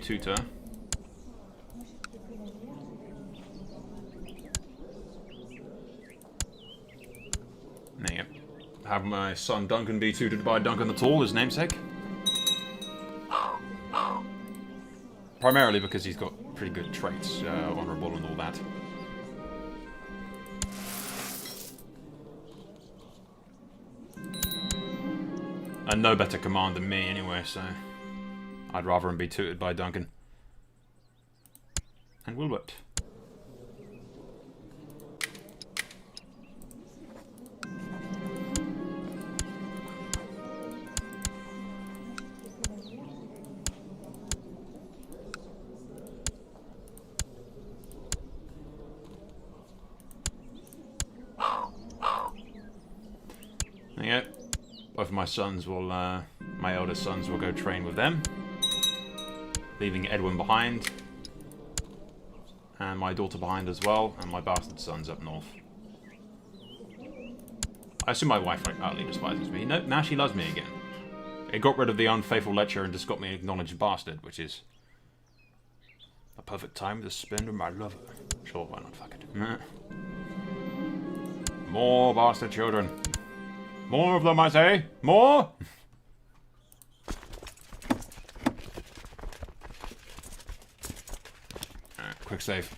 tutor. There you go. Have my son Duncan be tutored by Duncan the Tall, his namesake. Primarily because he's got pretty good traits, honourable and all that. And no better command than me anyway, so I'd rather him be tutored by Duncan. And Wilbert. There you go. Both of my sons will, my eldest sons will go train with them. Leaving Edwin behind. And my daughter behind as well. And my bastard sons up north. I assume my wife like utterly despises me. Nope, now she loves me again. It got rid of the unfaithful lecturer and just got me an acknowledged bastard, which is a perfect time to spend with my lover. Sure, why not? Fuck it. More bastard children. More of them, I say! More! Alright, quick save.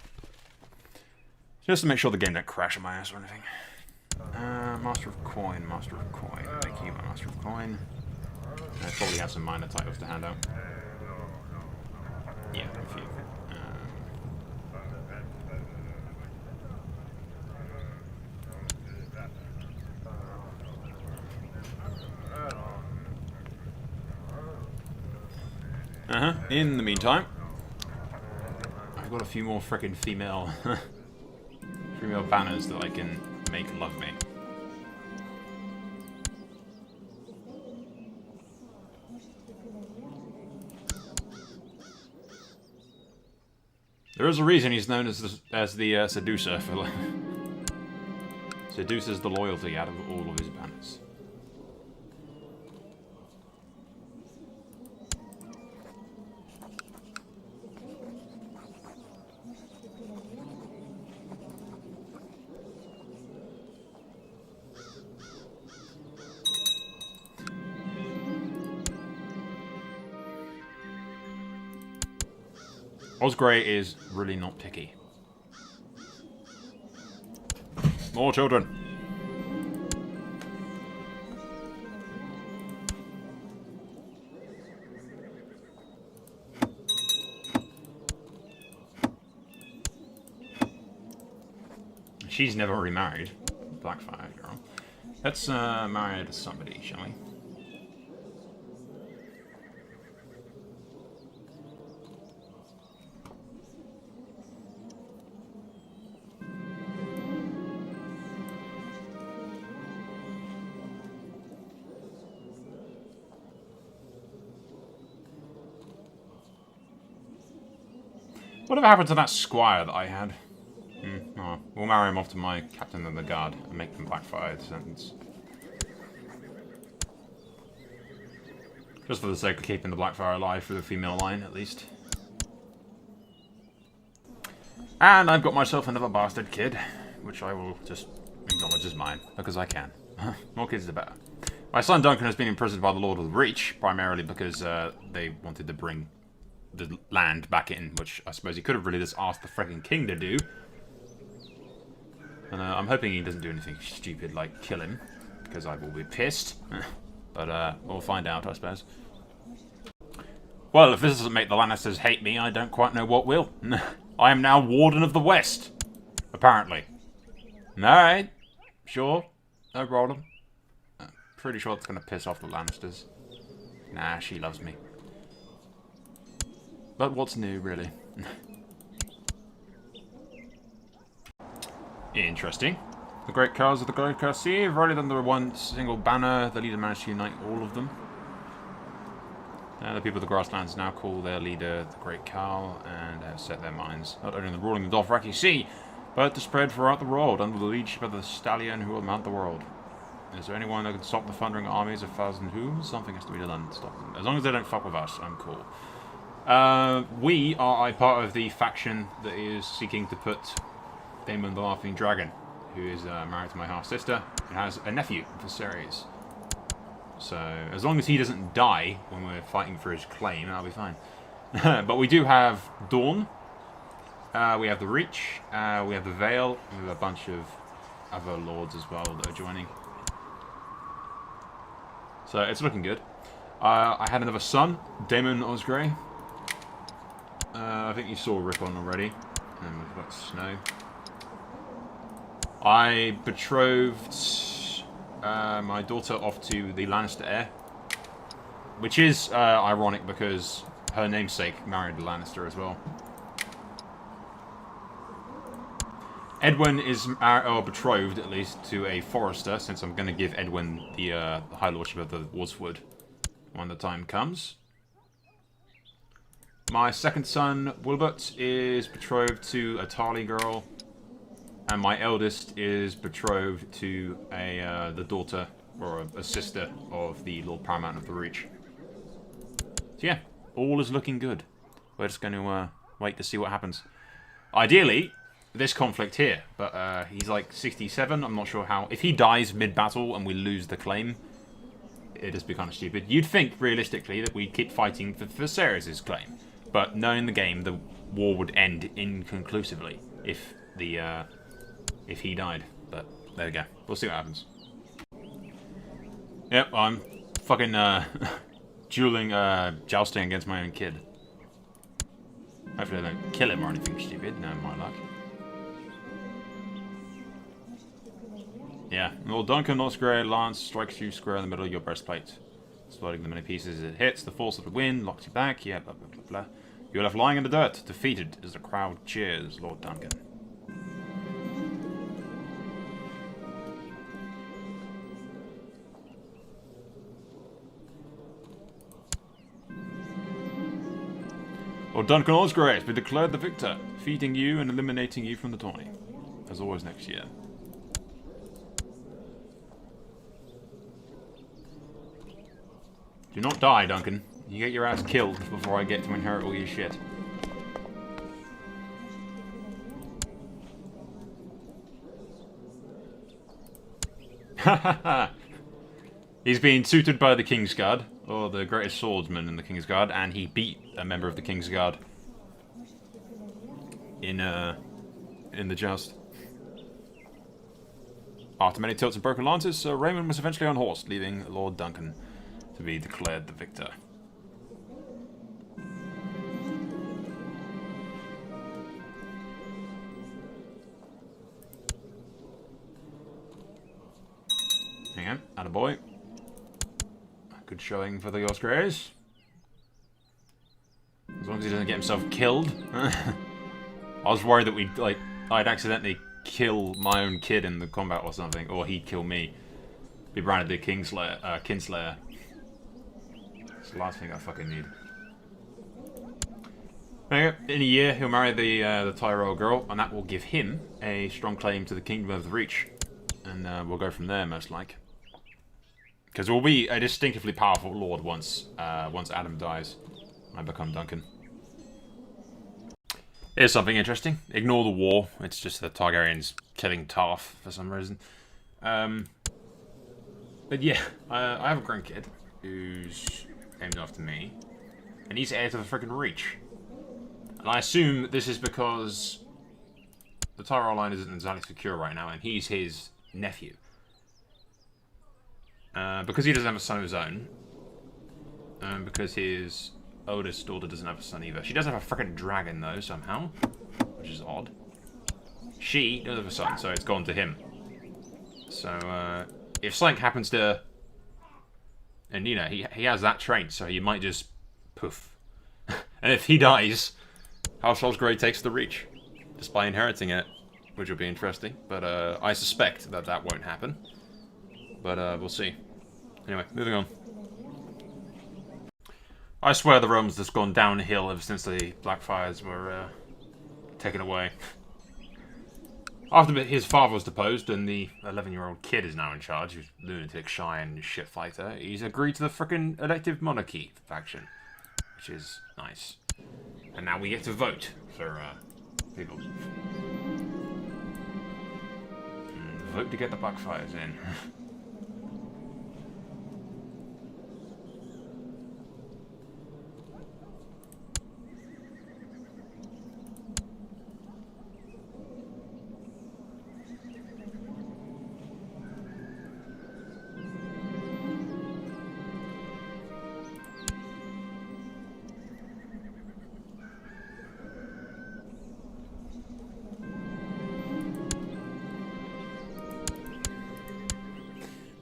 Just to make sure the game don't crash on my ass or anything. Master of Coin, Master of Coin. Thank you, my Master of Coin. I probably have some minor titles to hand out. Yeah, a few. In the meantime, I've got a few more frickin' female banners that I can make love me. There is a reason he's known as the seducer for seduces the loyalty out of all of his banners. Osgrey is really not picky. More children. She's never remarried. Blackfire girl. Let's marry her to somebody, shall we? Whatever happened to that squire that I had? Oh, we'll marry him off to my captain of the guard and make them Blackfire descendants. Just for the sake of keeping the Blackfire alive for the female line, at least. And I've got myself another bastard kid, which I will just acknowledge as mine, because I can. More kids the better. My son Duncan has been imprisoned by the Lord of the Reach, primarily because they wanted to bring the land back in, which I suppose he could have really just asked the freaking king to do. And I'm hoping he doesn't do anything stupid like kill him, because I will be pissed. But we'll find out, I suppose. Well, if this doesn't make the Lannisters hate me, I don't quite know what will. I am now Warden of the West, apparently. Alright, sure, no problem. Pretty sure it's going to piss off the Lannisters. Nah, she loves me. But what's new, really? Interesting. The Great Carls of the Great Sea have rallied under one single banner. The leader managed to unite all of them. The people of the Grasslands now call their leader the Great Carl and have set their minds not only on the ruling the Dothraki Sea, but to spread throughout the world under the leadership of the stallion who will mount the world. Is there anyone that can stop the thundering armies of thousand hooves? Something has to be done to stop them. As long as they don't fuck with us, I'm cool. We are a part of the faction that is seeking to put Daemon the Laughing Dragon, who is married to my half-sister, and has a nephew, Viserys. So, as long as he doesn't die when we're fighting for his claim, that'll be fine. But we do have Dawn, we have the Reach, we have the Vale, we have a bunch of other lords as well that are joining. So, it's looking good. I had another son, Daemon Osgrey. I think you saw Rickon already. And we've got Snow. I betrothed my daughter off to the Lannister heir. Which is ironic because her namesake married a Lannister as well. Edwin is betrothed, at least, to a Forester, since I'm going to give Edwin the High Lordship of the Warswood when the time comes. My second son, Wilbert, is betrothed to a Tarly girl. And my eldest is betrothed to the daughter, or a sister, of the Lord Paramount of the Reach. So yeah, all is looking good. We're just going to wait to see what happens. Ideally, this conflict here, but he's like 67, I'm not sure how. If he dies mid-battle and we lose the claim, it'd just be kind of stupid. You'd think, realistically, that we'd keep fighting for Viserys' claim. But knowing the game, the war would end inconclusively if he died. But there we go. We'll see what happens. Yep, I'm fucking dueling, jousting against my own kid. Hopefully I don't kill him or anything stupid. No, my luck. Yeah, Lord Duncan, Osgrey, lance strikes you square in the middle of your breastplate. Exploding the many pieces it hits, the force of the wind locks you back, yeah, blah, blah, blah, blah. You're left lying in the dirt, defeated as the crowd cheers Lord Duncan. Lord Duncan Osgrey has been declared the victor, defeating you and eliminating you from the tourney. As always next year. Do not die, Duncan. You get your ass killed before I get to inherit all your shit. He's been tutored by the Kingsguard, or the greatest swordsman in the Kingsguard, and he beat a member of the Kingsguard in the joust. After many tilts and broken lances, Sir Raymond was eventually unhorsed, leaving Lord Duncan to be declared the victor. Hang on, attaboy. Good showing for the Osgrays. As long as he doesn't get himself killed. I was worried that I'd accidentally kill my own kid in the combat or something, or he'd kill me. Be branded the Kinslayer. It's the last thing I fucking need. In a year, he'll marry the Tyrell girl, and that will give him a strong claim to the Kingdom of the Reach. And we'll go from there, most like. Because we'll be a distinctively powerful lord once Adam dies. I become Duncan. Here's something interesting. Ignore the war. It's just the Targaryens killing Tarth for some reason. But yeah, I have a grandkid who's named after me. And he's heir to the frickin' Reach. And I assume this is because the Tyrell line isn't exactly secure right now, and he's his nephew. Because he doesn't have a son of his own, and because his oldest daughter doesn't have a son either. She does have a frickin' dragon, though, somehow, which is odd. She does have a son, so it's gone to him. So, if something happens to... And, you know, he has that trait, so he might just poof. And if he dies, House Osgrey takes the Reach, just by inheriting it, which will be interesting. But I suspect that that won't happen. But we'll see. Anyway, moving on. I swear the realm's just gone downhill ever since the Blackfires were taken away. After his father was deposed and the 11-year-old kid is now in charge, who's lunatic, shy, and shit fighter, he's agreed to the frickin' elective monarchy faction, which is nice. And now we get to vote for people. Vote to get the Blackfires in.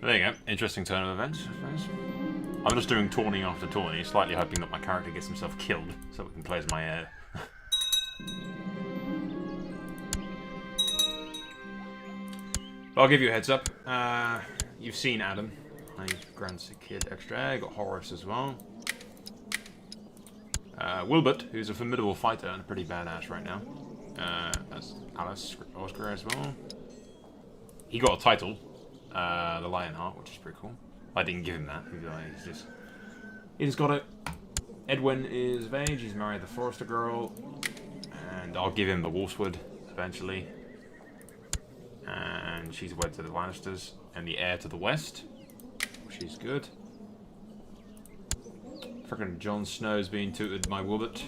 There you go. Interesting turn of events, I suppose. I'm just doing tourney after tourney, slightly hoping that my character gets himself killed, so we can play as my heir. I'll give you a heads up. You've seen Adam. He grants a kid extra egg. Got Horace as well. Wilbert, who's a formidable fighter and pretty badass right now. That's Alice Osgrey as well. He got a title. The Lionheart, which is pretty cool. I didn't give him that. He just got it. Edwin is of age. He's married the Forester girl, and I'll give him the Wolfswood eventually. And she's wed to the Lannisters and the heir to the West, which is good. Frickin' Jon Snow's being tutored by Wilbert,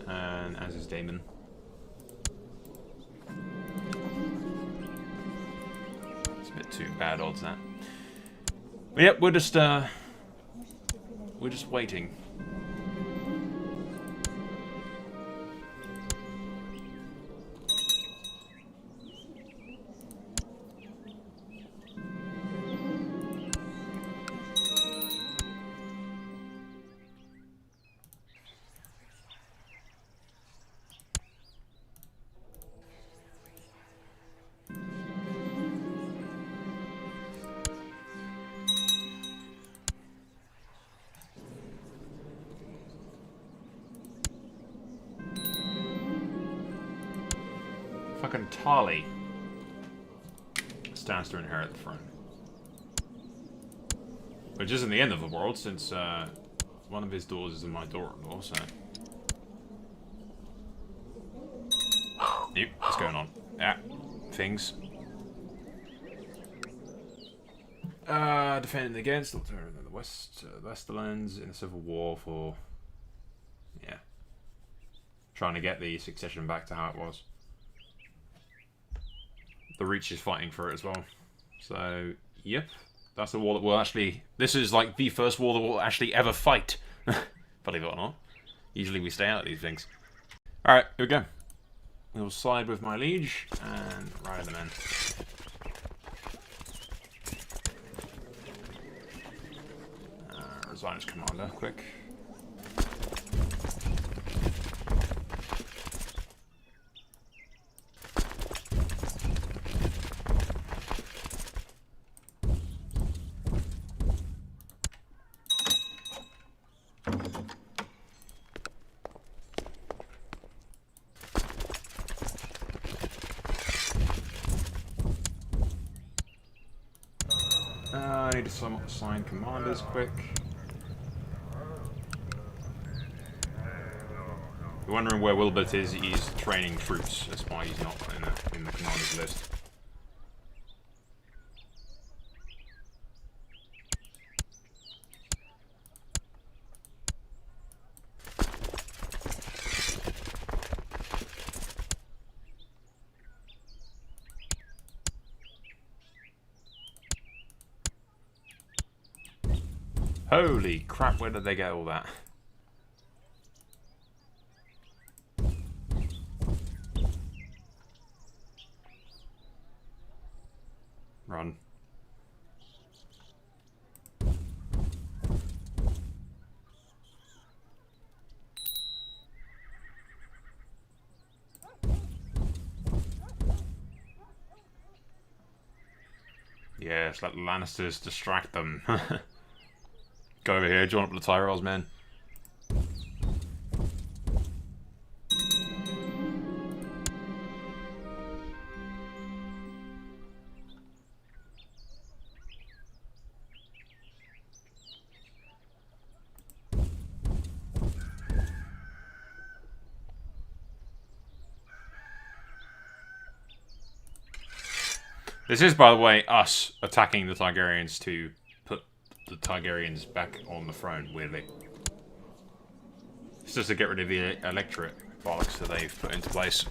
and as is Daemon. Bit too bad odds that. But yep, we're just waiting. Fucking Tali stands to inherit the throne. Which isn't the end of the world, since one of his daughters is my daughter-in-law, so... Yep, what's going on? Yeah, things. Defending against the Westerlands in a civil war for... Yeah. Trying to get the succession back to how it was. The Reach is fighting for it as well. So, yep. That's the war that will actually... This is like the first war that will actually ever fight. Believe it or not. Usually we stay out of these things. Alright, here we go. We'll side with my liege and ride them in. Resign as commander, quick. I need to assign commanders quick. You're wondering where Wilbert is, he's training troops. That's why he's not in the commander's list. Holy crap, where did they get all that? Run. Yes, let the Lannisters distract them. Go over here, join up with the Tyrells, man. This is, by the way, us attacking the Targaryens to put the Targaryens back on the throne, weirdly. It's just to get rid of the electorate bollocks that they've put into place.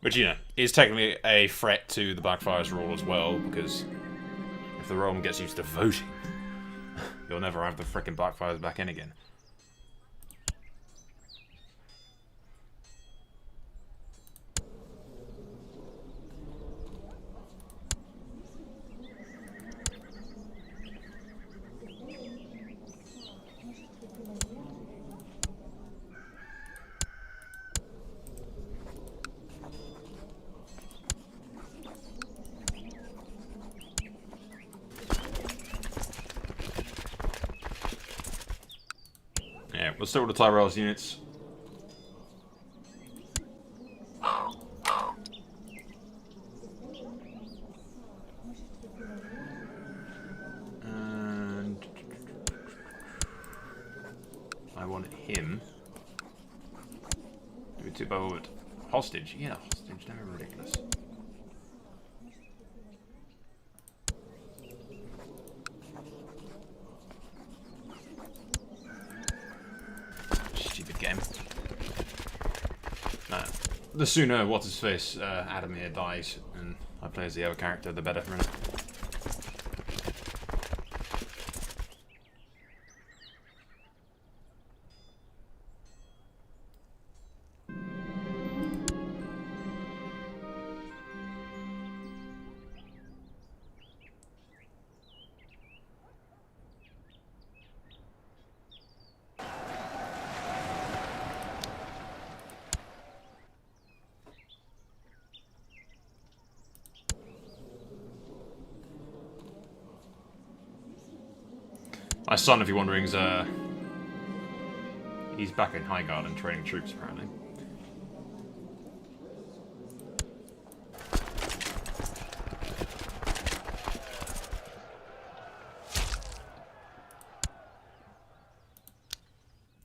Which, you know, is technically a threat to the Blackfriars rule as well, because if the realm gets used to voting, you'll never have the frickin' Blackfriars back in again. Yeah, we'll start with the Tyrell's units. And I wanted him. Do we tip over it? Hostage? Yeah, hostage. They're ridiculous. Game. The sooner what's-his-face Adamir dies and I play as the other character, the better for him. My son, if you're wondering, is he's back in Highgarden training troops, apparently.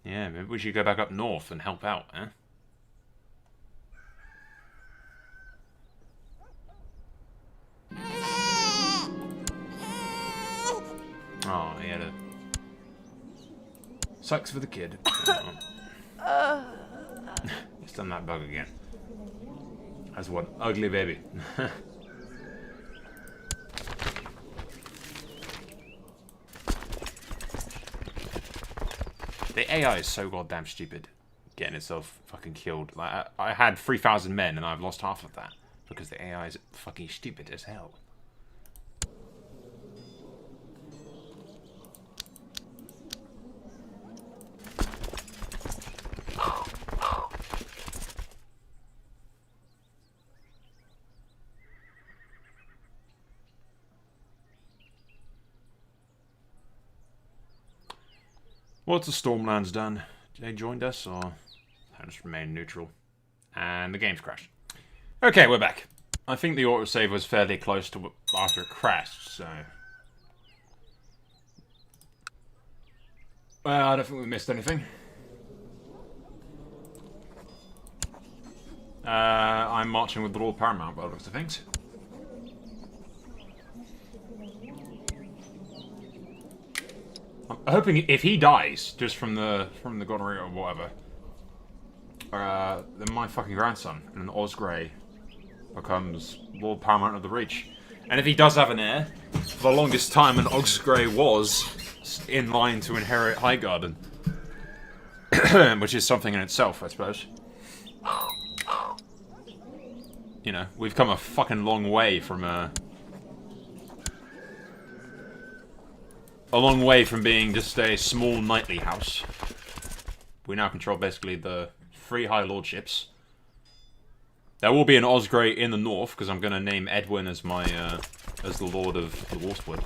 Yeah, maybe we should go back up north and help out, eh? Oh, he had a... Sucks for the kid. He's done that bug again. As one ugly baby. The AI is so goddamn stupid, getting itself fucking killed. Like I had 3,000 men and I've lost half of that because the AI is fucking stupid as hell. What's the Stormlands done? They joined us, or I just remained neutral? And the game's crashed. Okay, we're back. I think the autosave was fairly close to after it crashed, so... Well, I don't think we missed anything. I'm marching with the Lord Paramount by the looks of things. I'm hoping if he dies, just from the gonorrhea or whatever, then my fucking grandson, an Osgrey, becomes Lord Paramount of the Reach. And if he does have an heir, for the longest time an Osgrey was in line to inherit Highgarden. Which is something in itself, I suppose. You know, we've come a fucking long way from a long way from being just a small knightly house. We now control basically the 3 High Lordships. There will be an Osgrey in the north, because I'm going to name Edwin as my, as the Lord of the Warswood.